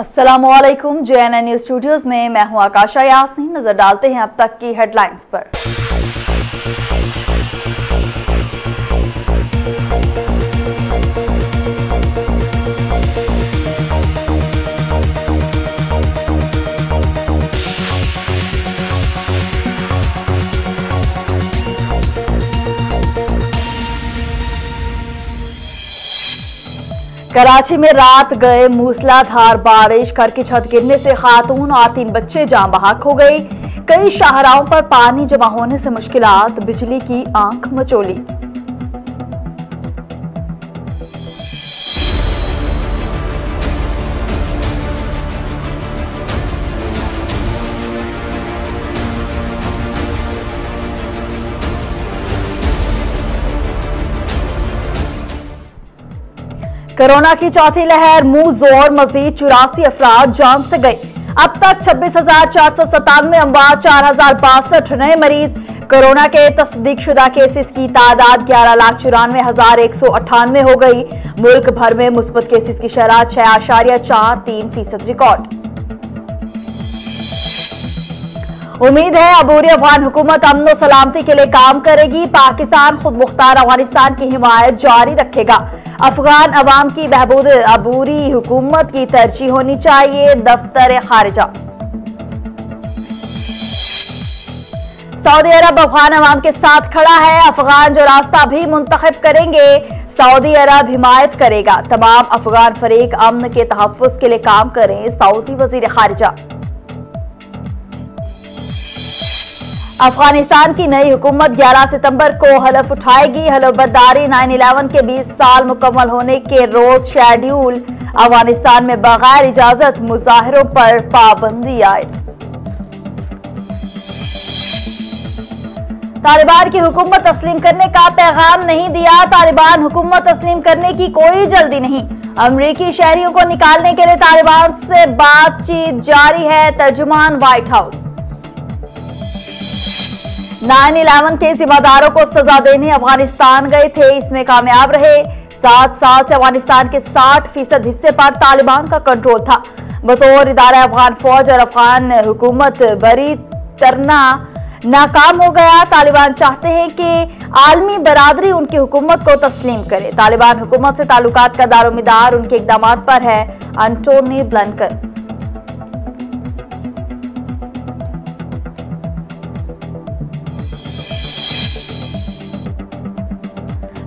अस्सलामुअलैकुम। JNN news studios में मैं हूं आकाशा यासीन। नजर डालते हैं अब तक की हेडलाइंस पर। कराची में रात गए मूसलाधार बारिश, घर की छत गिरने से खातून और 3 बच्चे जान बहक हो गई। कई शाहराहों पर पानी जमा होने से मुश्किलात, बिजली की आंख मचोली। कोरोना की चौथी लहर मुंह जोर, मजीद 84 अफराद जान से गए। अब तक 26,497 अमवात, 4,062 नए मरीज। कोरोना के तस्दीक शुदा केसेस की तादाद 11,94,198 हो गई। मुल्क भर में मुस्बत केसेस की शरह 6.43% रिकॉर्ड। उम्मीद है अबूरी अफगान हुकूमत अमन सलामती के लिए काम करेगी। पाकिस्तान खुद मुख्तार अफगानिस्तान की हिमायत जारी रखेगा। अफगान अवाम की बहबूद अबूरी हुकूमत की तरजीह होनी चाहिए। दफ्तर खारिजा। सऊदी अरब अफगान अवाम के साथ खड़ा है। अफगान जो रास्ता भी मुंतखब करेंगे सऊदी अरब हिमायत करेगा। तमाम अफगान फरीक अमन के तहफ़्फ़ुज़ के लिए काम करें। सऊदी वज़ीर खारिजा। अफगानिस्तान की नई हुकूमत 11 सितंबर को हलफ उठाएगी। हलफबर्दारी 9/11 के 20 साल मुकम्मल होने के रोज शेड्यूल। अफगानिस्तान में बगैर इजाजत मुजाहिरों पर पाबंदी आयद। तालिबान की हुकूमत तस्लीम करने का पैगाम नहीं दिया। तालिबान हुकूमत तस्लीम करने की कोई जल्दी नहीं। अमरीकी शहरियों को निकालने के लिए तालिबान से बातचीत जारी है। तर्जुमान व्हाइट हाउस। 9/11 के जिम्मेदारों को सजा देने अफगानिस्तान गए थे, इसमें कामयाब रहे। 7 साल से अफगानिस्तान के 60% हिस्से पर तालिबान का कंट्रोल था। बतौर इदारा अफगान फौज और अफगान हुकूमत बरी तरना नाकाम हो गया। तालिबान चाहते हैं कि आलमी बरादरी उनकी हुकूमत को तस्लीम करे। तालिबान हुकूमत से ताल्लुकात का दारोमदार उनके इक़दामात पर है। Antony Blinken.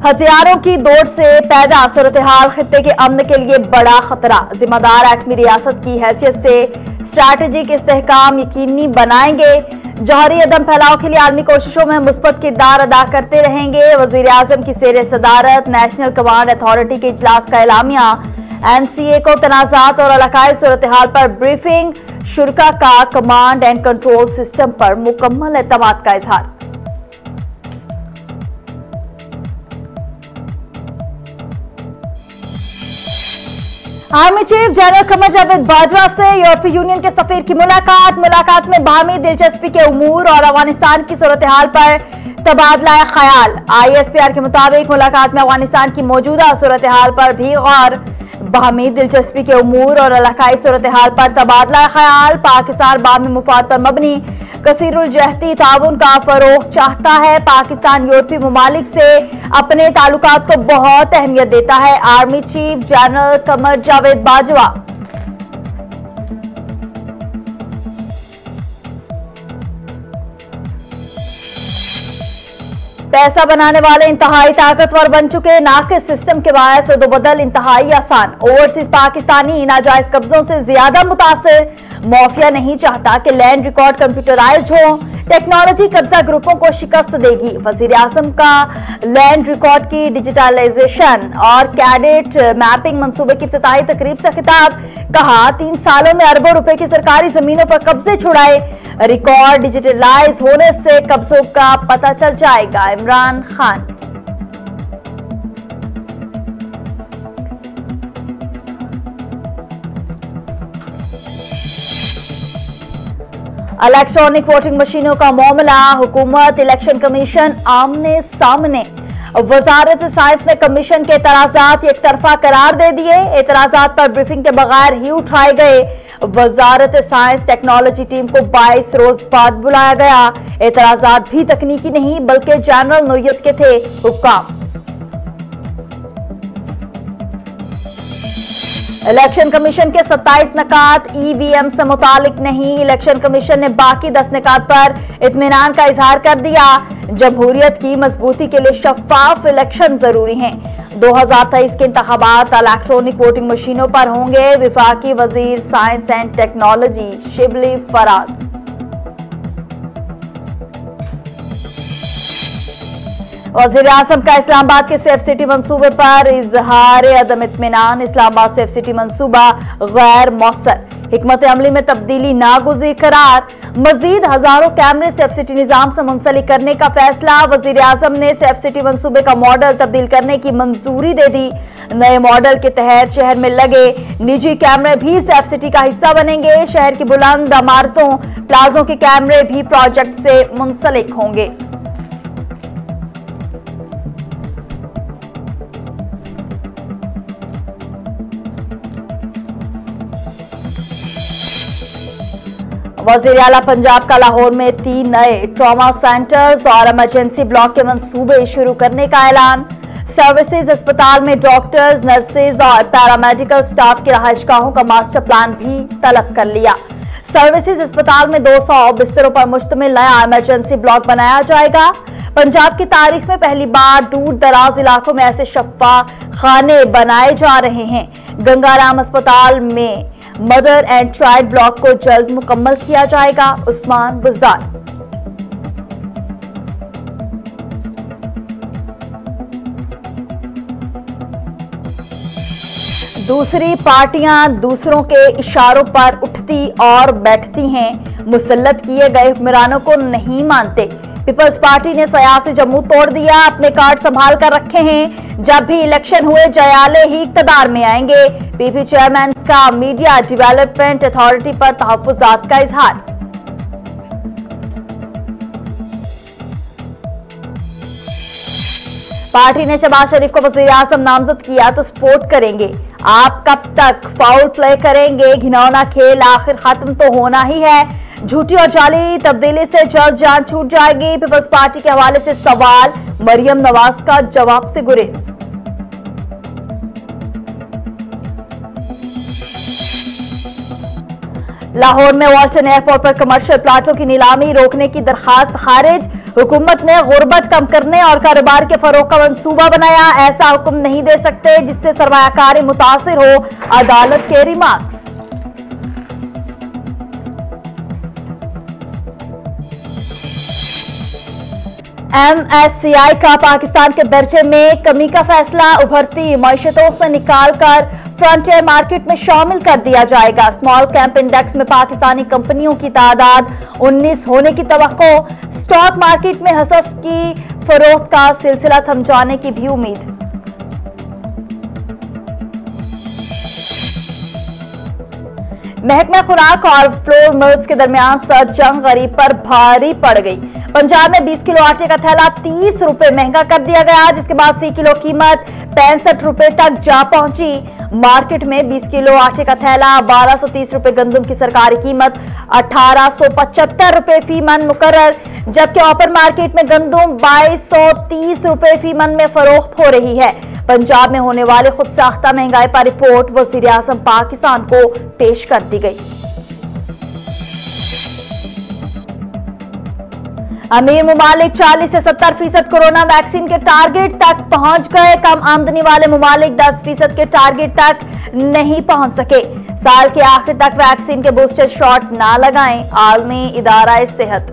हथियारों की दौड़ से पैदा सूरत हाल खित्ते के अमन के लिए बड़ा खतरा। जिम्मेदार एटमी रियासत की हैसियत से स्ट्रैटेजिक इस्तेहकाम यकीनी बनाएंगे। जौहरी अदम फैलाव के लिए आलमी कोशिशों में मुस्बत किरदार अदा करते रहेंगे। वजीर आजम की ज़ेर सदारत नेशनल कमांड अथॉरिटी के इजलास का एलामिया। NCA को तनाज़ात और इलाकाई सूरत हाल पर ब्रीफिंग। शुरका का कमांड एंड कंट्रोल सिस्टम पर मुकम्मल एतमाद का इजहार। Army chief general Qamar Javed Bajwa से यूरोपीय यूनियन के सफीर की मुलाकात में बाहमी दिलचस्पी के उमूर और अफगानिस्तान की सूरत हाल पर तबादला ख्याल। ISPR के मुताबिक मुलाकात में अफगानिस्तान की मौजूदा सूरत हाल पर भी गौर। बाहमी दिलचस्पी के उमूर और इलाकाई सूरत हाल पर तबादला ख्याल। पाकिस्तान बाहमी मुफाद पर मबनी कसीरुल जहती ताउन का फरोग चाहता है। पाकिस्तान यूरोपीय ममालिक से अपने ताल्लुकात को बहुत अहमियत देता है। Army chief general Qamar Javed Bajwa. पैसा बनाने वाले इंतहाई ताकतवर बन चुके। नाकिस सिस्टम के बायस रद्दोबदल इंतहाई आसान। ओवरसीज पाकिस्तानी नाजायज कब्जों से ज्यादा मुतासिर। माफिया नहीं चाहता कि लैंड रिकॉर्ड कंप्यूटराइज हो। टेक्नोलॉजी कब्जा ग्रुपों को शिकस्त देगी। वजीर आजम का लैंड रिकॉर्ड की डिजिटलाइजेशन और कैडेट मैपिंग मंसूबे की इफ्तिताही तकरीब से खिताब। कहा 3 सालों में अरबों रुपए की सरकारी जमीनों पर कब्जे छुड़ाए। रिकॉर्ड डिजिटलाइज होने से कब्जों का पता चल जाएगा। इमरान खान। इलेक्ट्रॉनिक वोटिंग मशीनों का मामला। हुकूमत इलेक्शन कमीशन आमने सामने। वजारत साइंस ने कमीशन के एतराजात एक तरफा करार दे दिए। एतराजात पर ब्रीफिंग के बगैर ही उठाए गए। वजारत साइंस टेक्नोलॉजी टीम को 22 रोज बाद बुलाया गया। एतराजात भी तकनीकी नहीं बल्कि जनरल नोयत के थे। हुक्म इलेक्शन कमीशन के 27 नकात ईवीएम से मुतालिक नहीं। इलेक्शन कमीशन ने बाकी 10 नकात पर इत्मीनान का इजहार कर दिया। जमहूरियत की मजबूती के लिए शफाफ इलेक्शन जरूरी हैं। 2023 के इंतखाबात इलेक्ट्रॉनिक वोटिंग मशीनों पर होंगे। विफाकी वजीर science and technology Shibli Faraz. वज़ीर आज़म का इस्लामाबाद के सेफ सिटी मंसूबे पर इजहार अदम इत्मीनान। इस्लामाबाद सेफ सिटी मंसूबा गैर मौसर, हिकमत अमली में तब्दीली नागुज़ीर करार। मजीद हजारों कैमरे सेफ सिटी निजाम से मुंसलिक करने का फैसला। वज़ीर आज़म ने सेफ सिटी मंसूबे का मॉडल तब्दील करने की मंजूरी दे दी। नए मॉडल के तहत शहर में लगे निजी कैमरे भी सेफ सिटी का हिस्सा बनेंगे। शहर की बुलंद इमारतों प्लाजों के कैमरे भी प्रोजेक्ट से मुंसलिक होंगे। वज़ीर आला पंजाब का लाहौर में 3 नए ट्रॉमा सेंटर्स और इमरजेंसी ब्लॉक के मंसूबे शुरू करने का ऐलान। सर्विसेज अस्पताल में डॉक्टर्स, नर्सेज और पैरामेडिकल स्टाफ की रहायशगाहों का मास्टर प्लान भी तलब कर लिया। सर्विसेज अस्पताल में 200 बिस्तरों पर मुश्तमिल नया इमरजेंसी ब्लॉक बनाया जाएगा। पंजाब की तारीख में पहली बार दूर दराज इलाकों में ऐसे शफ़ा खाने बनाए जा रहे हैं। गंगाराम अस्पताल में मदर एंड चाइल्ड ब्लॉक को जल्द मुकम्मल किया जाएगा। उस्मान बुज़दार। दूसरी पार्टियां दूसरों के इशारों पर उठती और बैठती हैं। मुसल्लत किए गए हुक्मरानों को नहीं मानते। पीपल्स पार्टी ने सियासी जम्मू तोड़ दिया। अपने कार्ड संभाल कर रखे हैं। जब भी इलेक्शन हुए जयाले ही इक़्तिदार में आएंगे। पीपी चेयरमैन का मीडिया डेवलपमेंट अथॉरिटी पर तहफ़्फ़ुज़ात का इजहार। पार्टी ने शहबाज शरीफ को वज़ीर आज़म नामजद किया तो सपोर्ट करेंगे। आप कब तक फाउल प्ले करेंगे? घिनौना खेल आखिर खत्म तो होना ही है। झूठी और जाली तब्दीली से जल्द जान छूट जाएगी। पीपल्स पार्टी के हवाले से सवाल। मरियम नवाज का जवाब से गुरेज। लाहौर में वाल्टन एयरपोर्ट पर कमर्शियल प्लाटों की नीलामी रोकने की दरखास्त खारिज। हुकूमत ने गुर्बत कम करने और कारोबार के फरोग का मंसूबा बनाया। ऐसा हुक्म नहीं दे सकते जिससे सरमायाकारी मुतासिर हो। अदालत के रिमार्क्स। MSCI का पाकिस्तान के दर्जे में कमी का फैसला। उभरती मईशतों से निकालकर फ्रंटियर मार्केट में शामिल कर दिया जाएगा। स्मॉल कैप इंडेक्स में पाकिस्तानी कंपनियों की तादाद 19 होने की तवक्को। स्टॉक मार्केट में हसस की फरोख्त का सिलसिला थम जाने की भी उम्मीद। महकमा खुराक और फ्लोर मिल्स के दरमियान सख्त जंग गरीब पर भारी पड़ गई। पंजाब में 20 किलो आटे का थैला 30 रुपए महंगा कर दिया गया, जिसके बाद फी किलो कीमत 65 रुपए तक जा पहुंची। मार्केट में 20 किलो आटे का थैला 1230 रुपए, गंदम की सरकारी कीमत 1875 रुपए फी मन मुकर्रर, जबकि ओपन मार्केट में गंदम 2230 रुपए फी मन में फरोख्त हो रही है। पंजाब में होने वाले खुद साख्ता महंगाई पर रिपोर्ट वज़ीर आज़म पाकिस्तान को पेश कर दी गई। अमीर मुमालिक 40 से 70% कोरोना वैक्सीन के टारगेट तक पहुंच गए। कम आमदनी वाले मुमालिक 10% के टारगेट तक नहीं पहुंच सके। साल के आखिर तक वैक्सीन के बूस्टर शॉट ना लगाएं। आलमी इदारा सेहत।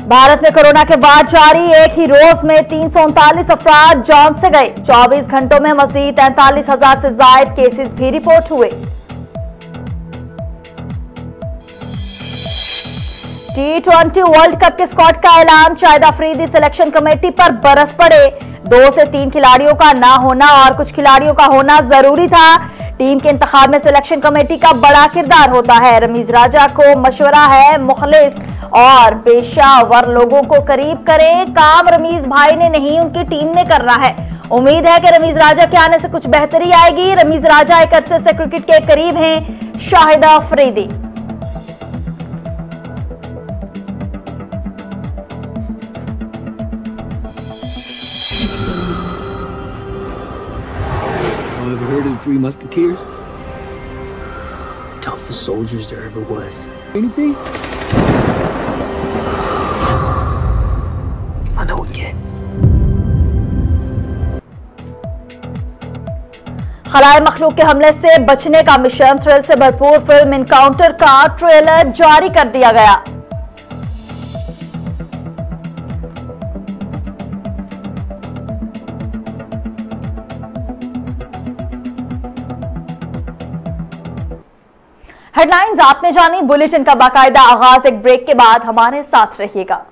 भारत में कोरोना के बाद जारी, एक ही रोज में 339 अफराद जान से गए। 24 घंटों में मजीद 43,000 से ज्यादा केसेस भी रिपोर्ट हुए। T20 वर्ल्ड कप के स्क्वाड का ऐलान। शाहिद अफरीदी सिलेक्शन कमेटी पर बरस पड़े। 2 से 3 खिलाड़ियों का ना होना और कुछ खिलाड़ियों का होना जरूरी था। टीम के इंतखाब में सिलेक्शन कमेटी का बड़ा किरदार होता है। रमीज राजा को मशवरा है मुखलिस और पेशावर लोगों को करीब करें। काम रमीज भाई ने नहीं, उनकी टीम ने करना है। उम्मीद है कि रमीज राजा के आने से कुछ बेहतरी आएगी। रमीज राजा एक अरसे से क्रिकेट के करीब हैं। Shahida Afridi. Ever heard of the Three Musketeers? Toughest soldiers there ever was. Anything? I know what you. खलाए मखलूक के हमले से बचने का मिशन। थ्रिल से भरपूर फिल्म इनकाउंटर का ट्रेलर जारी कर दिया गया। हेडलाइंस आपने जानी, बुलेटिन का बाकायदा आगाज एक ब्रेक के बाद हमारे साथ रहिएगा।